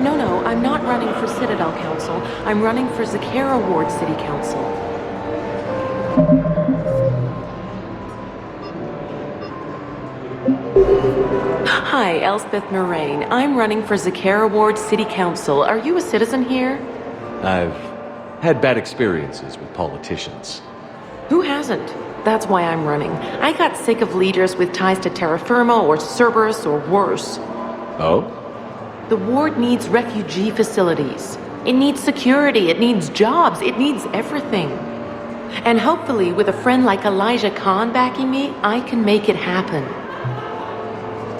No, I'm not running for Citadel Council. I'm running for Shai'ra Ward City Council. Hi, Elspeth Moraine. I'm running for Shai'ra Ward City Council. Are you a citizen here? I've had bad experiences with politicians. Who hasn't? That's why I'm running. I got sick of leaders with ties to terra firma or Cerberus or worse. Oh? The ward needs refugee facilities. It needs security, it needs jobs, it needs everything. And hopefully, with a friend like Elijah Khan backing me, I can make it happen.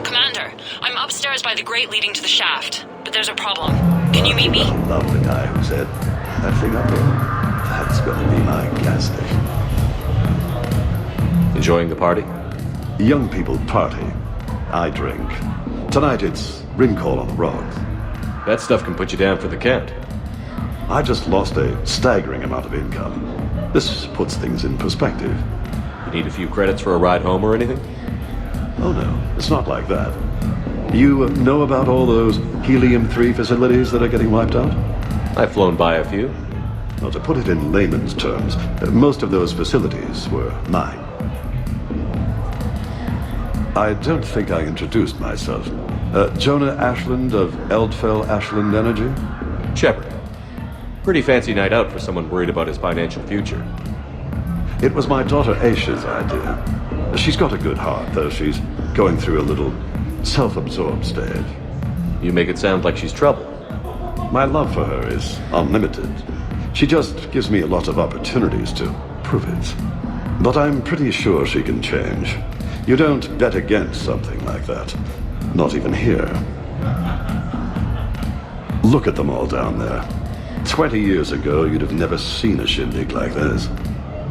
Commander, I'm upstairs by the grate leading to the shaft, but there's a problem. Can you meet me? I love the guy who said, that thing up there, that's gonna be my gas station. Enjoying the party? Young people party. I drink. Tonight it's ring call on the rocks. That stuff can put you down for the count. I just lost a staggering amount of income. This puts things in perspective. You need a few credits for a ride home or anything? Oh no, it's not like that. You know about all those helium-3 facilities that are getting wiped out? I've flown by a few. Well, to put it in layman's terms, most of those facilities were mine. I don't think I introduced myself. Jonah Ashland of Eldfell Ashland Energy? Shepard. Pretty fancy night out for someone worried about his financial future. It was my daughter Aisha's idea. She's got a good heart, though she's going through a little self-absorbed stage. You make it sound like she's trouble. My love for her is unlimited. She just gives me a lot of opportunities to prove it. But I'm pretty sure she can change. You don't bet against something like that. Not even here. Look at them all down there. 20 years ago, you'd have never seen a shindig like this.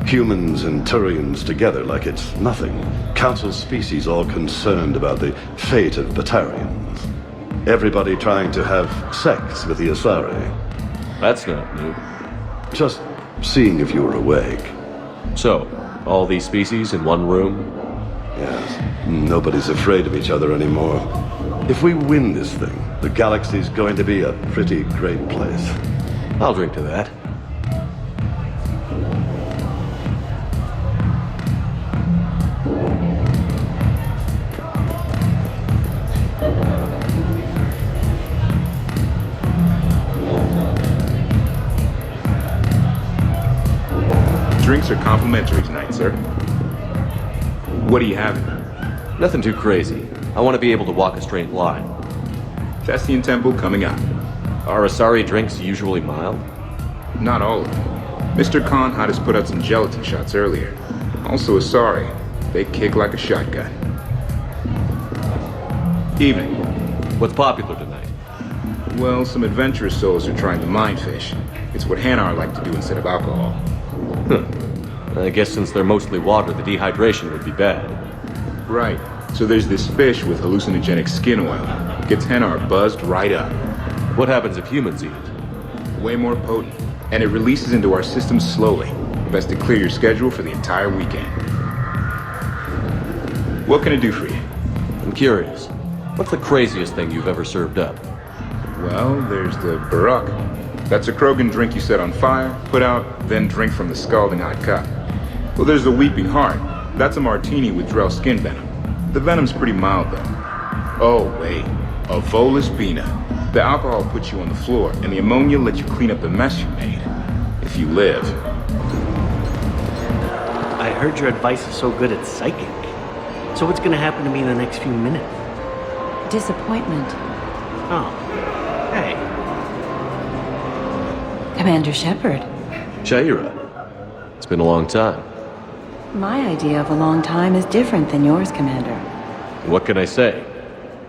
Humans and Turians together like it's nothing. Council species all concerned about the fate of Batarians. Everybody trying to have sex with the Asari. That's not new. Just seeing if you were awake. So, all these species in one room? Yes. Nobody's afraid of each other anymore. If we win this thing, the galaxy's going to be a pretty great place. I'll drink to that. Drinks are complimentary tonight, sir. What are you having? Nothing too crazy. I want to be able to walk a straight line. Thessian Temple coming up. Are Asari drinks usually mild? Not all of them. Mr. Khan had us put out some gelatin shots earlier. Also Asari. They kick like a shotgun. Evening. What's popular tonight? Well, some adventurous souls are trying to mind fish. It's what Hanar like to do instead of alcohol. I guess since they're mostly water, the dehydration would be bad. Right. So there's this fish with hallucinogenic skin oil. Gets Hanar buzzed right up. What happens if humans eat it? Way more potent. And it releases into our system slowly. Best to clear your schedule for the entire weekend. What can I do for you? I'm curious. What's the craziest thing you've ever served up? Well, there's the Barak. That's a Krogan drink you set on fire, put out, then drink from the scalding hot cup. Well, there's the Weeping Heart. That's a martini with Drell skin venom. The venom's pretty mild, though. Oh, wait. A Volus Bina. The alcohol puts you on the floor, and the ammonia lets you clean up the mess you made. If you live. I heard your advice is so good at psychic. So what's gonna happen to me in the next few minutes? Disappointment. Oh. Hey. Commander Shepard. Shai'ra. It's been a long time. My idea of a long time is different than yours, Commander. What can I say?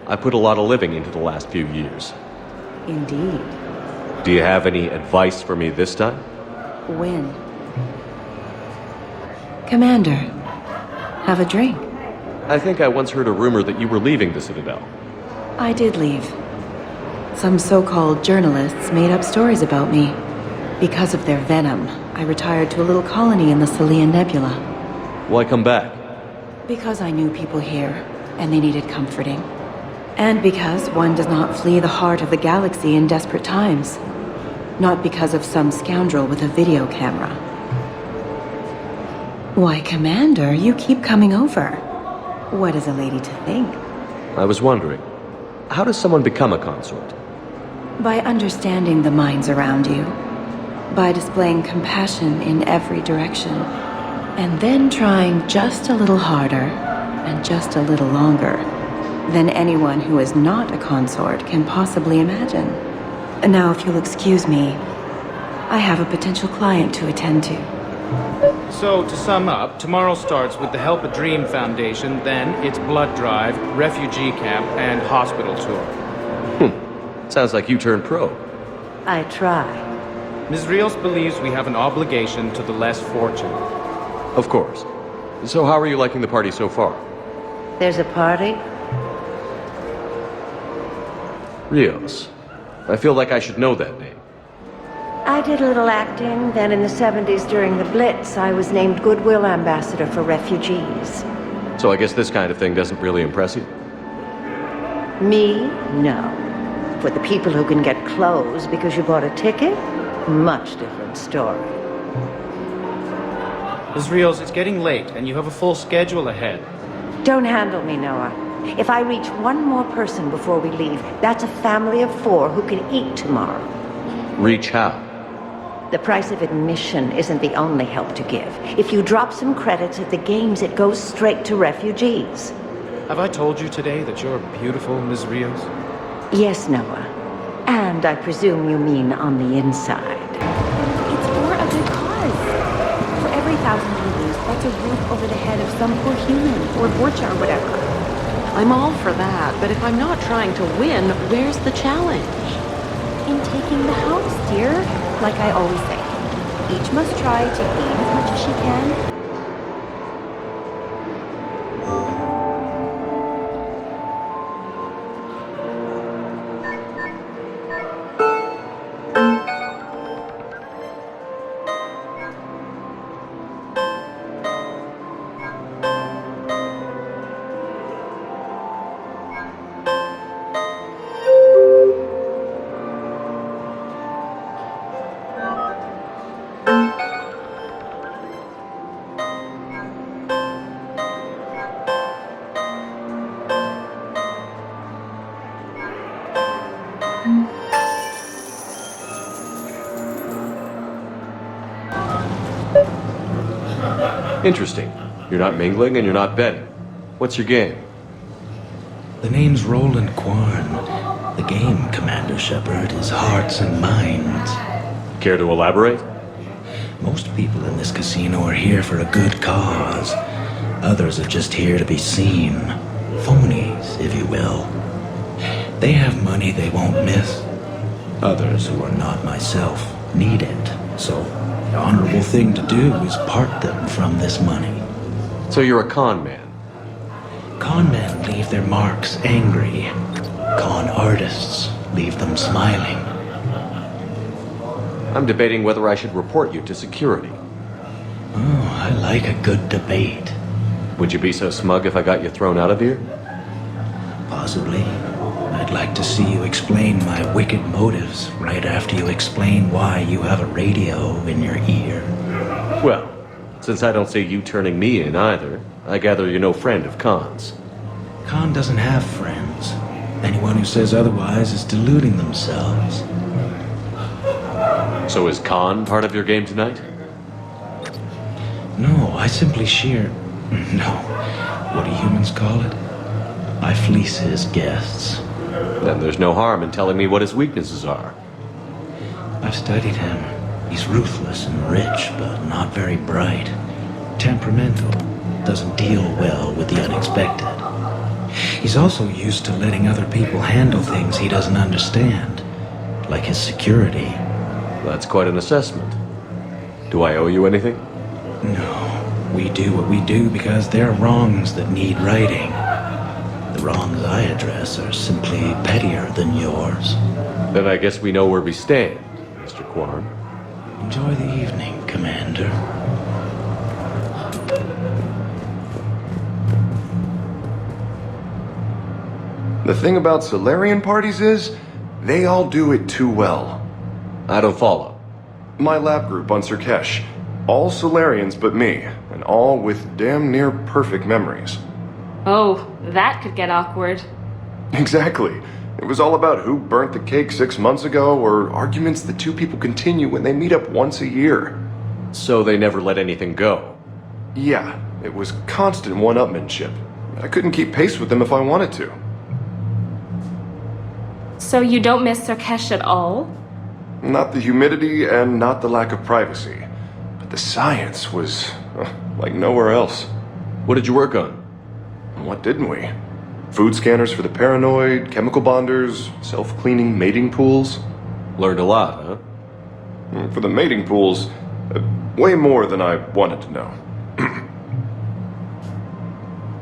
I put a lot of living into the last few years. Indeed. Do you have any advice for me this time? When? Commander, have a drink. I think I once heard a rumor that you were leaving the Citadel. I did leave. Some so-called journalists made up stories about me. Because of their venom, I retired to a little colony in the Salian Nebula. Why come back? Because I knew people here, and they needed comforting. And because one does not flee the heart of the galaxy in desperate times. Not because of some scoundrel with a video camera. Why, Commander, you keep coming over. What is a lady to think? I was wondering, how does someone become a consort? By understanding the minds around you. By displaying compassion in every direction. And then trying just a little harder, and just a little longer, than anyone who is not a consort can possibly imagine. And now, if you'll excuse me, I have a potential client to attend to. So, to sum up, tomorrow starts with the Help a Dream Foundation, then it's blood drive, refugee camp, and hospital tour. Sounds like you turned pro. I try. Ms. Rios believes we have an obligation to the less fortunate. Of course. So how are you liking the party so far? There's a party? Rios. I feel like I should know that name. I did a little acting, then in the 70s during the Blitz, I was named Goodwill Ambassador for Refugees. So I guess this kind of thing doesn't really impress you? Me? No. For the people who can get clothes because you bought a ticket? Much different story. Ms. Rios, it's getting late, and you have a full schedule ahead. Don't handle me, Noah. If I reach one more person before we leave, that's a family of 4 who can eat tomorrow. Reach how? The price of admission isn't the only help to give. If you drop some credits at the games, it goes straight to refugees. Have I told you today that you're beautiful, Ms. Rios? Yes, Noah. And I presume you mean on the inside. It's for a good cause. For every 1,000 you lose, that's a roof over the head of some poor human, or Borgia, or whatever. I'm all for that, but if I'm not trying to win, where's the challenge? In taking the house, dear. Like I always say, each must try to gain as much as she can. Interesting. You're not mingling and you're not betting. What's your game? The name's Roland Quarn. The game, Commander Shepard, is hearts and minds. Care to elaborate? Most people in this casino are here for a good cause. Others are just here to be seen. Phonies, if you will. They have money they won't miss. Others, who are not myself, need it. So, the honorable thing to do is part them from this money. So you're a con man? Con men leave their marks angry. Con artists leave them smiling. I'm debating whether I should report you to security. Oh, I like a good debate. Would you be so smug if I got you thrown out of here? Possibly. I'd like to see you explain my wicked motives right after you explain why you have a radio in your ear. Well, since I don't see you turning me in either, I gather you're no friend of Khan's. Khan doesn't have friends. Anyone who says otherwise is deluding themselves. So is Khan part of your game tonight? No, I simply No. What do humans call it? I fleece his guests. Then there's no harm in telling me what his weaknesses are. I've studied him. He's ruthless and rich, but not very bright. Temperamental. Doesn't deal well with the unexpected. He's also used to letting other people handle things he doesn't understand. Like his security. That's quite an assessment. Do I owe you anything? No. We do what we do because there are wrongs that need righting. The wrongs I address are simply pettier than yours. Then I guess we know where we stand, Mr. Quarn. Enjoy the evening, Commander. The thing about Solarian parties is, they all do it too well. I don't follow. My lab group on Sirkesh, all Solarians but me, and all with damn near perfect memories. Oh, that could get awkward. Exactly. It was all about who burnt the cake 6 months ago, or arguments that two people continue when they meet up once a year. So they never let anything go? Yeah, it was constant one-upmanship. I couldn't keep pace with them if I wanted to. So you don't miss Sirkesh at all? Not the humidity and not the lack of privacy. But the science was like nowhere else. What did you work on? What didn't we? Food scanners for the paranoid, chemical bonders, self-cleaning mating pools. Learned a lot, huh? For the mating pools, way more than I wanted to know.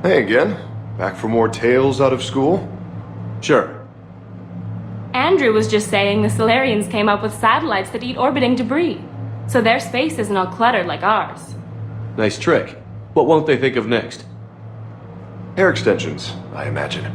Hey again, back for more tales out of school? Sure. Andrew was just saying the Solarians came up with satellites that eat orbiting debris, so their space isn't all cluttered like ours. Nice trick. What won't they think of next? Hair extensions, I imagine.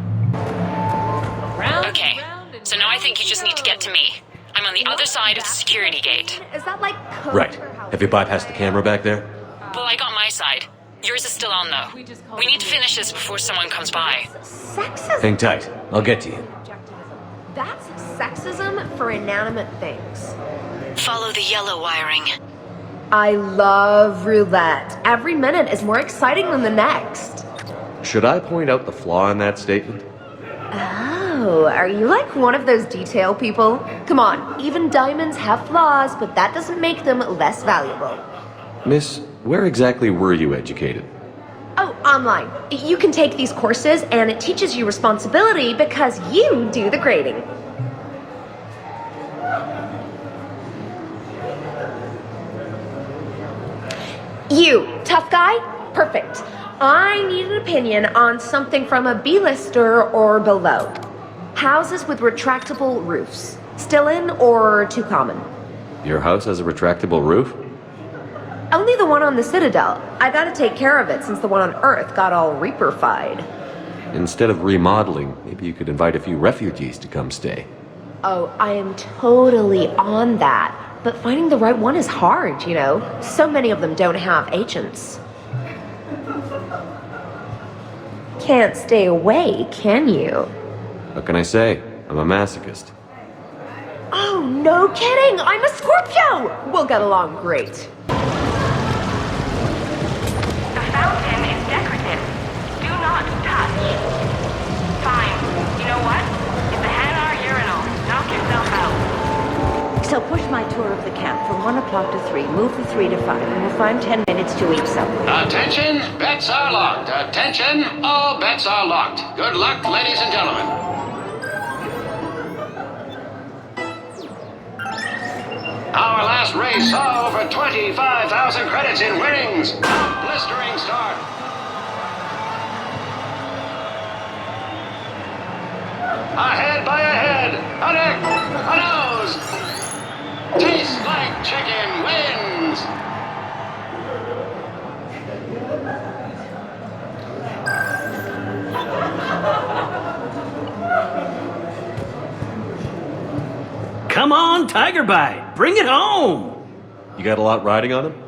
Okay, so now I think you just need to get to me. I'm on the other side of the security gate. Is that like code Right. for how- Have you bypassed the camera back there? Well, I got my side. Yours is still on, though. We need to finish this before someone comes by. Sexism? Hang tight. I'll get to you. That's sexism for inanimate things. Follow the yellow wiring. I love roulette. Every minute is more exciting than the next. Should I point out the flaw in that statement? Oh, are you like one of those detail people? Come on, even diamonds have flaws, but that doesn't make them less valuable. Miss, where exactly were you educated? Oh, online. You can take these courses and it teaches you responsibility because you do the grading. You, tough guy? Perfect. I need an opinion on something from a B-lister or below. Houses with retractable roofs. Still in or too common? Your house has a retractable roof? Only the one on the Citadel. I gotta take care of it since the one on Earth got all Reaper-fied. Instead of remodeling, maybe you could invite a few refugees to come stay. Oh, I am totally on that. But finding the right one is hard, you know? So many of them don't have agents. Can't stay away, can you? What can I say? I'm a masochist. Oh, no kidding! I'm a Scorpio! We'll get along great. The fountain is decorative. Do not touch. Fine. You know what? It's a Hanar urinal. Knock yourself out. So push my tour of the camp from 1 o'clock to 3. Move the 3 to 5, and we'll find 10 minutes to each supper. Attention, bets are locked. Attention, all bets are locked. Good luck, ladies and gentlemen. Our last race saw over 25,000 credits in winnings. A blistering start. Ahead by a head, a neck, a nose. Tastes like chicken wins. Come on, Tiger Bite. Bring it home. You got a lot riding on him?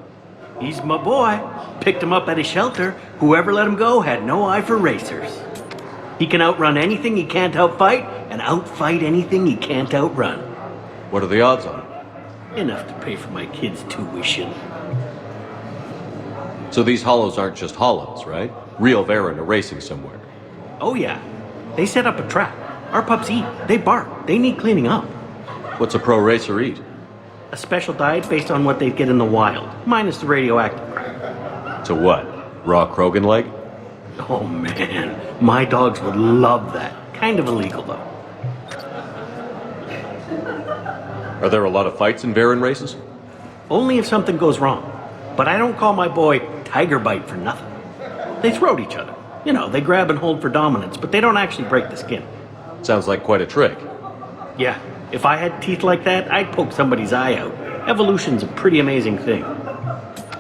He's my boy. Picked him up at his shelter. Whoever let him go had no eye for racers. He can outrun anything he can't outfight, and outfight anything he can't outrun. What are the odds on it? Enough to pay for my kid's tuition. So these hollows aren't just hollows, right? Real Varen are racing somewhere. Oh yeah. They set up a trap. Our pups eat. They bark. They need cleaning up. What's a pro racer eat? A special diet based on what they'd get in the wild, minus the radioactive crap. To what? Raw Krogan leg? Oh man, my dogs would love that. Kind of illegal though. Are there a lot of fights in Varen races? Only if something goes wrong. But I don't call my boy Tiger Bite for nothing. They throat each other. You know, they grab and hold for dominance, but they don't actually break the skin. Sounds like quite a trick. Yeah, if I had teeth like that, I'd poke somebody's eye out. Evolution's a pretty amazing thing.